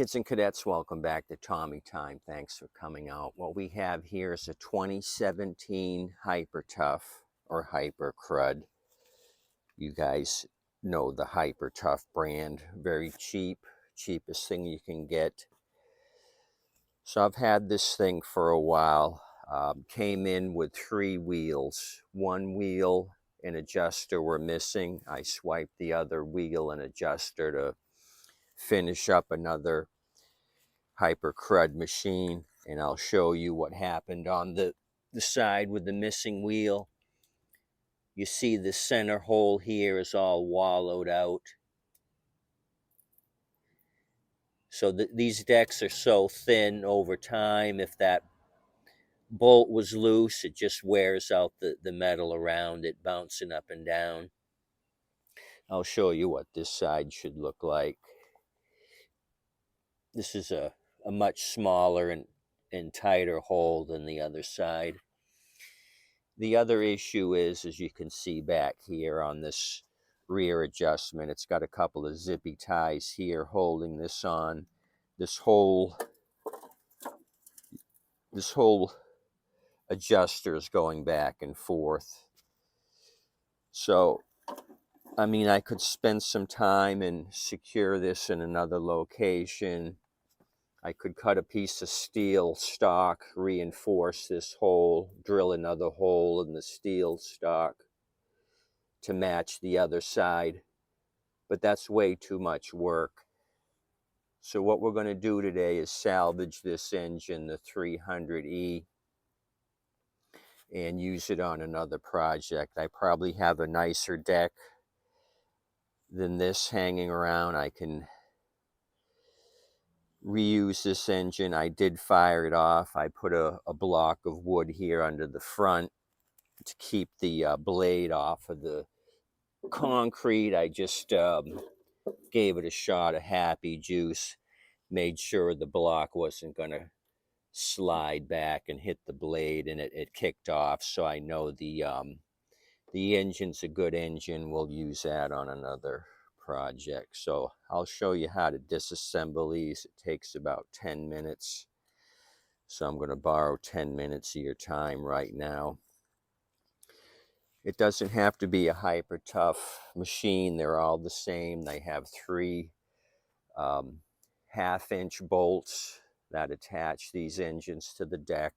Kids and cadets, welcome back to Tommy Time. Thanks for coming out. What we have here is a 2017 Hyper Tough or Hyper Crud. You guys know the Hyper Tough brand. Very cheap, cheapest thing you can get. So I've had this thing for a while. Came in with 3 wheels. One wheel and adjuster were missing. I swiped the other wheel and adjuster to finish up another Hyper Crud machine, and I'll show you what happened on the side with the missing wheel. You see the center hole here is all wallowed out. So these decks are so thin over time, if that bolt was loose, it just wears out the metal around it, bouncing up and down. I'll show you what this side should look like. This is a much smaller and tighter hole than the other side. The other issue is, as you can see back here on this rear adjustment, it's got a couple of zippy ties here holding this on. This whole adjuster is going back and forth. So, I mean, I could spend some time and secure this in another location. I could cut a piece of steel stock, reinforce this hole, drill another hole in the steel stock to match the other side, but that's way too much work. So what we're going to do today is salvage this engine, the 300E, and use it on another project. I probably have a nicer deck than this hanging around. I can reuse this engine. I did fire it off. I put a block of wood here under the front to keep the blade off of the concrete. I just gave it a shot of happy juice, made sure the block wasn't going to slide back and hit the blade, and it kicked off. So I know the engine's a good engine. We'll use that on another project. So I'll show you how to disassemble these. It takes about 10 minutes. So I'm going to borrow 10 minutes of your time right now. It doesn't have to be a Hyper Tough machine. They're all the same. They have 3 half-inch bolts that attach these engines to the deck.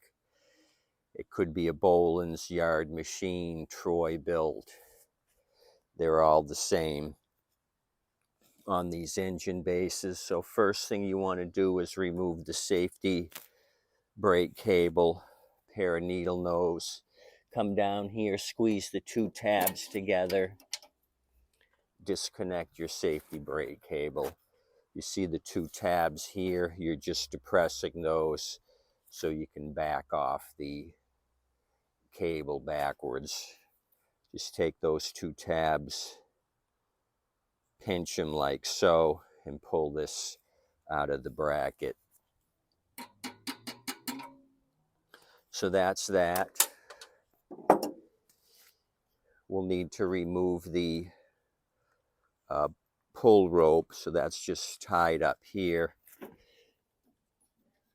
It could be a Boland's yard machine, Troy built. They're all the same on these engine bases. So first thing you want to do is remove the safety brake cable, pair of needle nose. Come down here, squeeze the 2 tabs together, disconnect your safety brake cable. You see the 2 tabs here, you're just depressing those so you can back off the cable backwards. Just take those 2 tabs, pinch them like so, and pull this out of the bracket. So that's that. We'll need to remove the pull rope, so that's just tied up here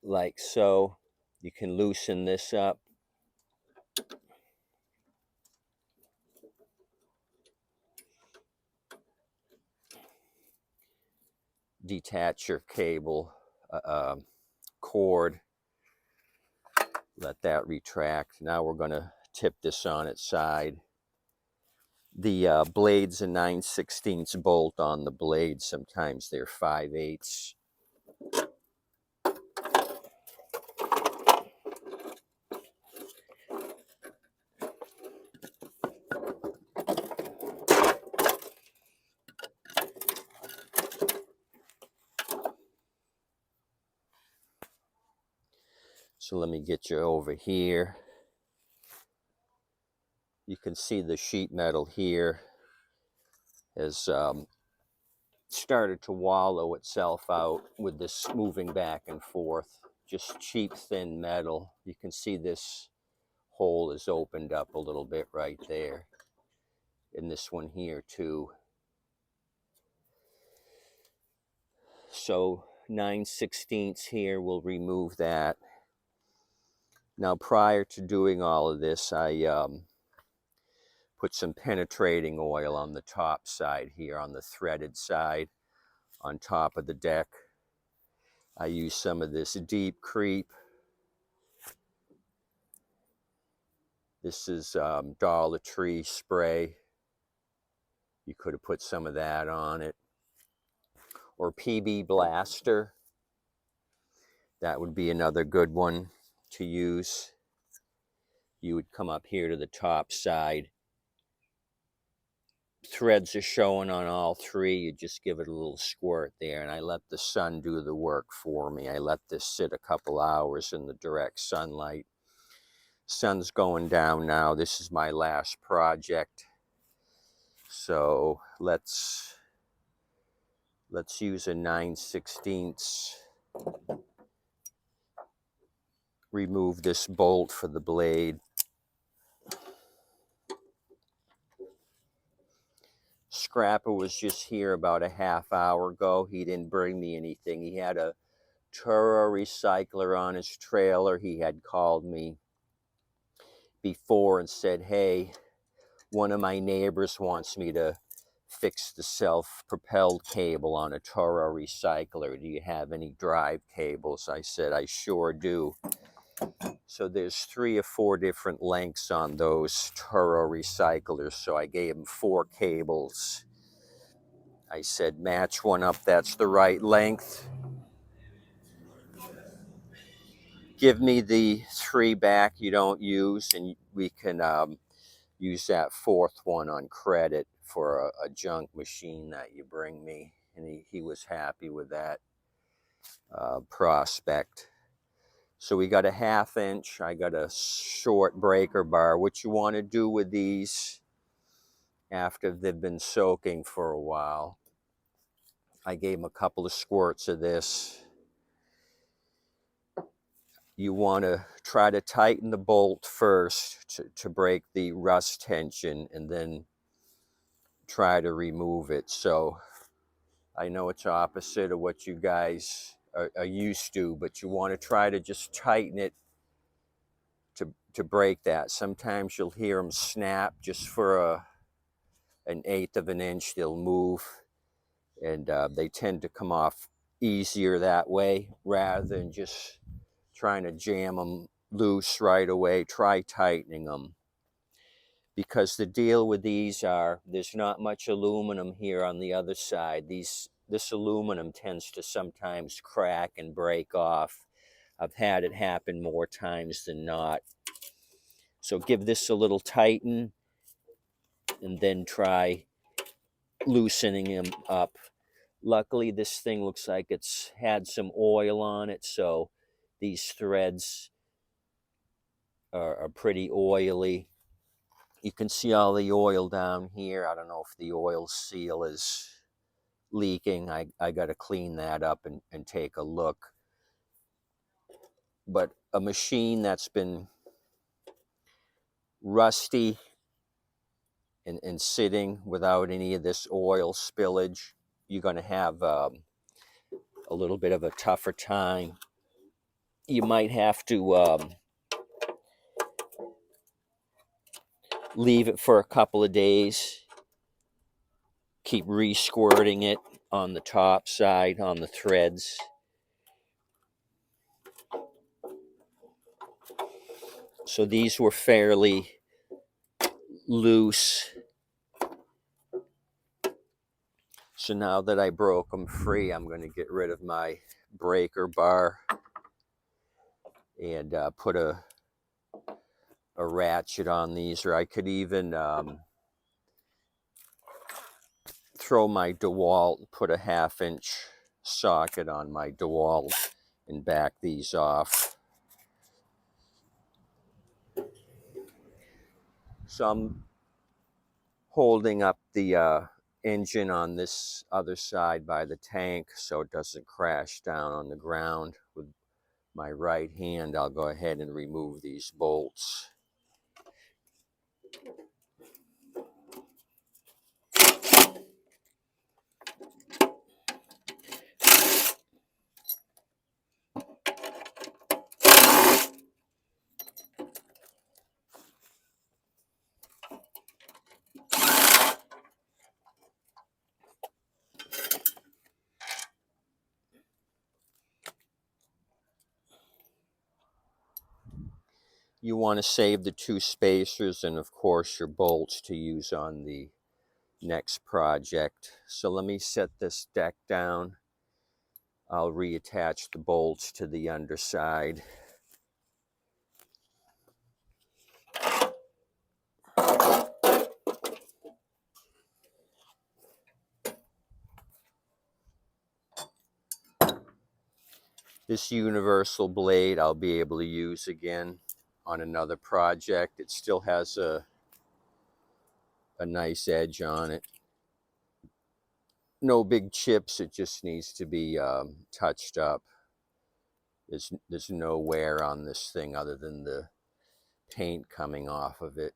like so. You can loosen this up. Detach your cable cord. Let that retract. Now we're going to tip this on its side. The blade's a 9/16 bolt on the blade. Sometimes they're 5/8. So let me get you over here. You can see the sheet metal here has started to wallow itself out with this moving back and forth. Just cheap, thin metal. You can see this hole is opened up a little bit right there. And this one here too. So 9/16 here, we'll remove that. Now, prior to doing all of this, I put some penetrating oil on the top side here, on the threaded side, on top of the deck. I use some of this Deep Creep. This is Dollar Tree spray. You could have put some of that on it. Or PB Blaster. That would be another good one to use. You would come up here to the top side. Threads are showing on all three. You just give it a little squirt there, and I let the sun do the work for me. I let this sit a couple hours in the direct sunlight. Sun's going down now. This is my last project. So let's use a 9/16. Remove this bolt for the blade. Scrapper was just here about a half hour ago. He didn't bring me anything. He had a Turo recycler on his trailer. He had called me before and said, hey, one of my neighbors wants me to fix the self-propelled cable on a Turo recycler. Do you have any drive cables? I said, I sure do. So there's 3 or 4 different lengths on those Turo recyclers. So I gave him 4 cables. I said, match one up that's the right length. Give me the 3 back you don't use, and we can use that 4th one on credit for a junk machine that you bring me. And he was happy with that prospect. So we got a 1/2 inch. I got a short breaker bar. What you want to do with these after they've been soaking for a while, I gave them a couple of squirts of this. You want to try to tighten the bolt first to break the rust tension, and then try to remove it. So I know it's opposite of what you guys are used to, but you want to try to just tighten it to break that. Sometimes you'll hear them snap just for an 1/8 of an inch. They'll move, and they tend to come off easier that way rather than just trying to jam them loose right away. Try tightening them, because the deal with these are there's not much aluminum here on the other side. This aluminum tends to sometimes crack and break off. I've had it happen more times than not. So give this a little tighten, and then try loosening him up. Luckily, this thing looks like it's had some oil on it, so these threads are pretty oily. You can see all the oil down here. I don't know if the oil seal is leaking. I got to clean that up and take a look. But a machine that's been rusty and sitting without any of this oil spillage, you're going to have a little bit of a tougher time. You might have to leave it for a couple of days. Keep re-squirting it on the top side, on the threads. So these were fairly loose. So now that I broke them free, I'm going to get rid of my breaker bar and put a ratchet on these, or I could even throw my DeWalt, put a 1/2 inch socket on my DeWalt and back these off. So I'm holding up the engine on this other side by the tank so it doesn't crash down on the ground. With my right hand, I'll go ahead and remove these bolts. You want to save the 2 spacers and of course your bolts to use on the next project. So let me set this deck down. I'll reattach the bolts to the underside. This universal blade I'll be able to use again on another project. It still has a nice edge on it. No big chips, it just needs to be touched up. There's no wear on this thing other than the paint coming off of it.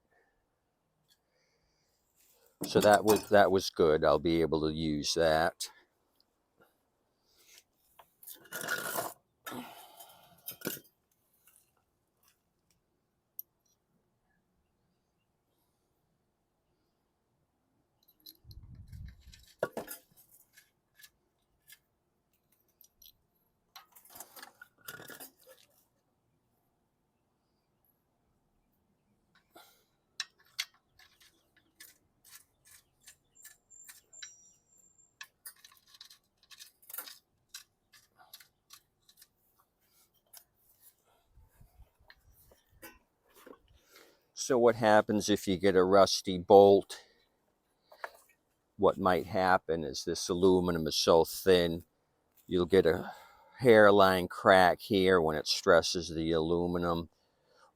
So that was good. I'll be able to use that. So what happens if you get a rusty bolt? What might happen is this aluminum is so thin, you'll get a hairline crack here when it stresses the aluminum,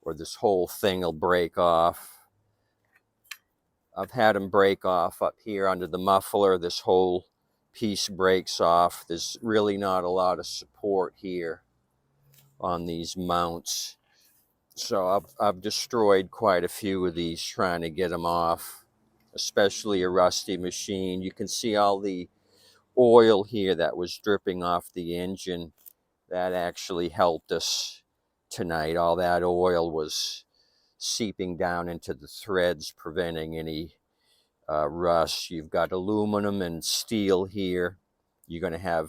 or this whole thing will break off. I've had them break off up here under the muffler. This whole piece breaks off. There's really not a lot of support here on these mounts. So I've destroyed quite a few of these trying to get them off, especially a rusty machine. You can see all the oil here that was dripping off the engine. That actually helped us tonight. All that oil was seeping down into the threads, preventing any rust. You've got aluminum and steel here. You're going to have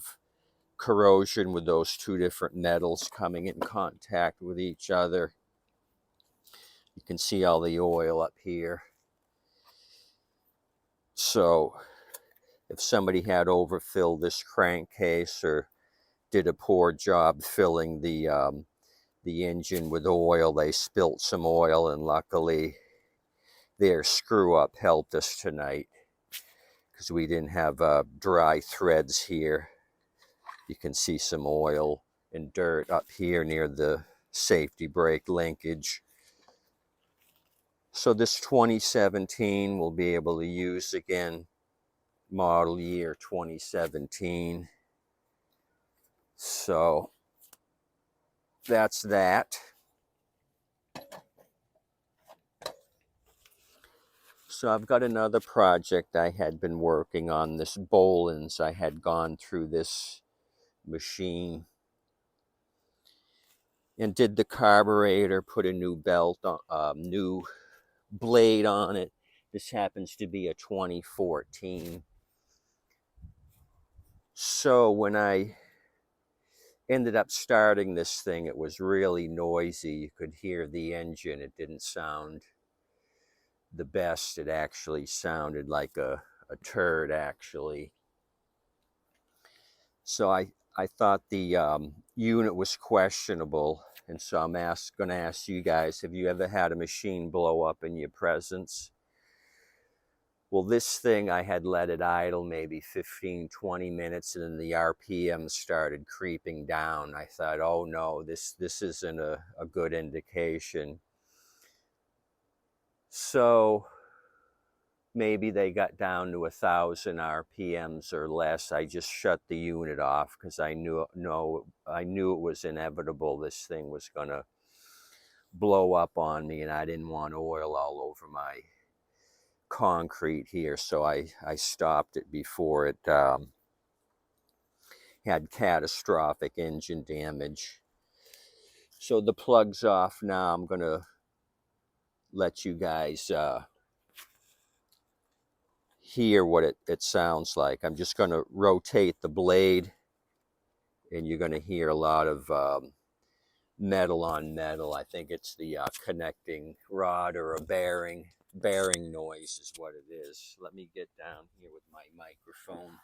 corrosion with those 2 different metals coming in contact with each other. You can see all the oil up here. So if somebody had overfilled this crankcase or did a poor job filling the engine with oil, they spilt some oil, and luckily their screw up helped us tonight because we didn't have dry threads here. You can see some oil and dirt up here near the safety brake linkage. So this 2017 we'll be able to use again, model year 2017. So that's that. So I've got another project I had been working on, this Boland's. I had gone through this machine and did the carburetor, put a new belt on, new blade on it. This happens to be a 2014. So when I ended up starting this thing, it was really noisy. You could hear the engine. It didn't sound the best. It actually sounded like a turd, actually. So I thought the unit was questionable, and so I'm going to ask you guys, have you ever had a machine blow up in your presence? Well, this thing, I had let it idle maybe 15, 20 minutes, and then the RPM started creeping down. I thought, oh no, this isn't a good indication. So maybe they got down to 1,000 RPMs or less. I just shut the unit off because I knew it was inevitable. This thing was going to blow up on me, and I didn't want oil all over my concrete here. So I stopped it before it had catastrophic engine damage. So the plug's off now. I'm going to let you guys hear what it sounds like. I'm just going to rotate the blade, and you're going to hear a lot of metal on metal. I think it's the connecting rod or a bearing noise is what it is. Let me get down here with my microphone.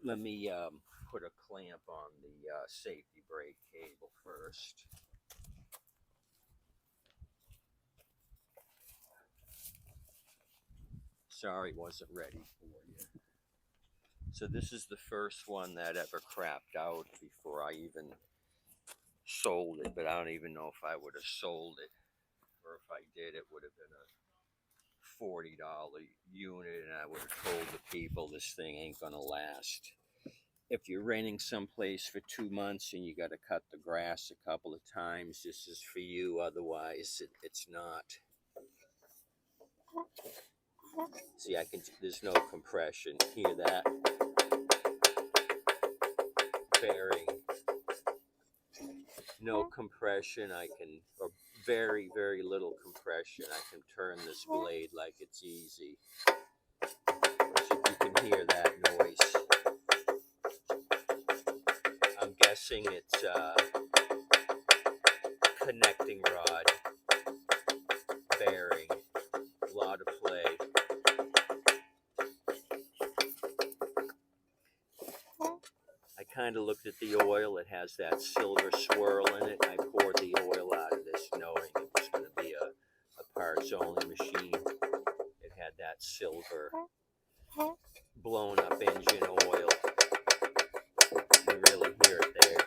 Let me put a clamp on the safety brake cable first. Sorry, wasn't ready for you. So this is the first one that ever crapped out before I even sold it, but I don't even know if I would have sold it, or if I did, it would have been a $40 unit, and I would have told the people this thing ain't gonna last. If you're renting someplace for 2 months and you got to cut the grass a couple of times, this is for you. Otherwise, it's not. See, there's no compression. Hear that? Bearing. No compression. Or very, very little compression. I can turn this blade like it's easy. So you can hear that noise. I'm guessing it's connecting rod bearing. A lot of play. I kind of looked at the oil. It has that silver swirl in it. I poured the oil out of this knowing it was going to be a parts only machine. It had that silver blown up engine oil. You can really hear it there.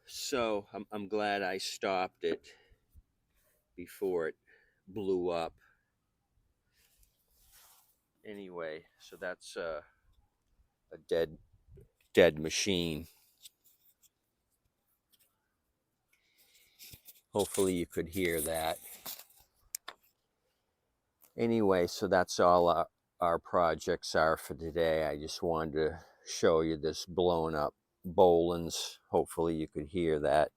So I'm glad I stopped it before it blew up. Anyway, so that's a dead machine. Hopefully you could hear that. Anyway, so that's all our projects are for today. I just wanted to show you this blown up Boland's. Hopefully you could hear that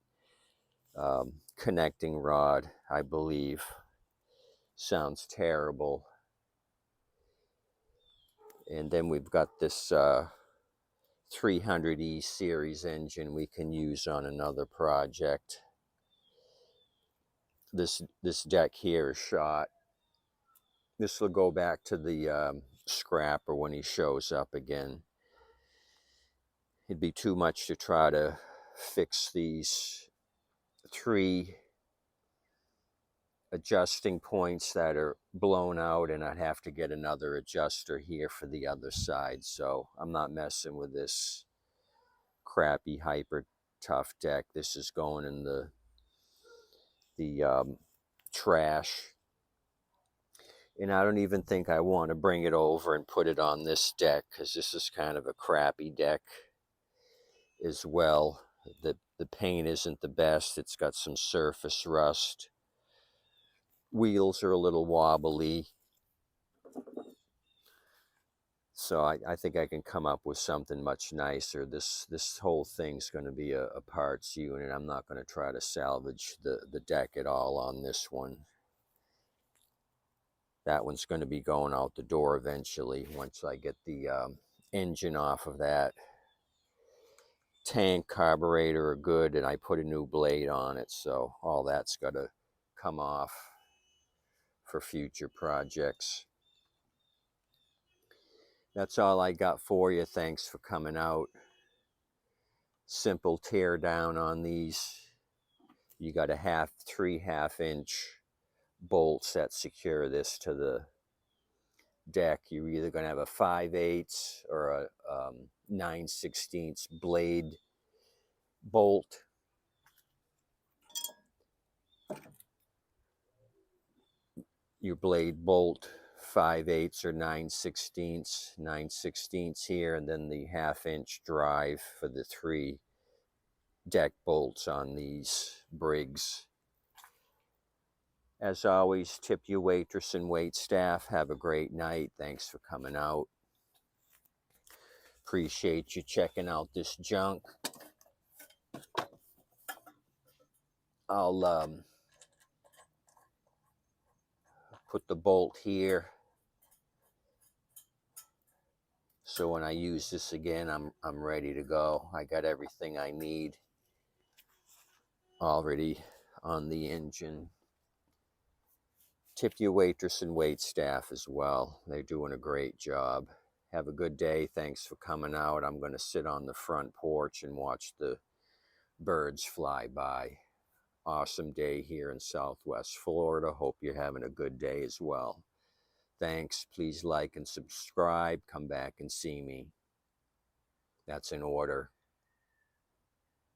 connecting rod, I believe. Sounds terrible. And then we've got this 300E series engine we can use on another project. This deck here is shot. This will go back to the scrapper when he shows up again. It'd be too much to try to fix these 3 adjusting points that are blown out, and I'd have to get another adjuster here for the other side. So I'm not messing with this crappy Hyper Tough deck. This is going in the trash. And I don't even think I want to bring it over and put it on this deck, because this is kind of a crappy deck as well. The paint isn't the best. It's got some surface rust. Wheels are a little wobbly. So I think I can come up with something much nicer. This whole thing's going to be a parts unit. I'm not going to try to salvage the deck at all on this one. That one's going to be going out the door eventually once I get the engine off of that. Tank, carburetor are good, and I put a new blade on it, so all that's got to come off for future projects. That's all I got for you. Thanks for coming out. Simple tear down on these. You got 3 half-inch bolts that secure this to the deck. You're either going to have a 5/8 or a 9/16 blade bolt. Your blade bolt 5/8 or 9/16, 9/16 here, and then the half-inch drive for the 3 deck bolts on these Briggs. As always, tip your waitress and wait staff. Have a great night. Thanks for coming out. Appreciate you checking out this junk. I'll put the bolt here. So when I use this again, I'm ready to go. I got everything I need already on the engine. Tip your waitress and wait staff as well. They're doing a great job. Have a good day. Thanks for coming out. I'm going to sit on the front porch and watch the birds fly by. Awesome day here in Southwest Florida. Hope you're having a good day as well. Thanks. Please like and subscribe. Come back and see me. That's in order.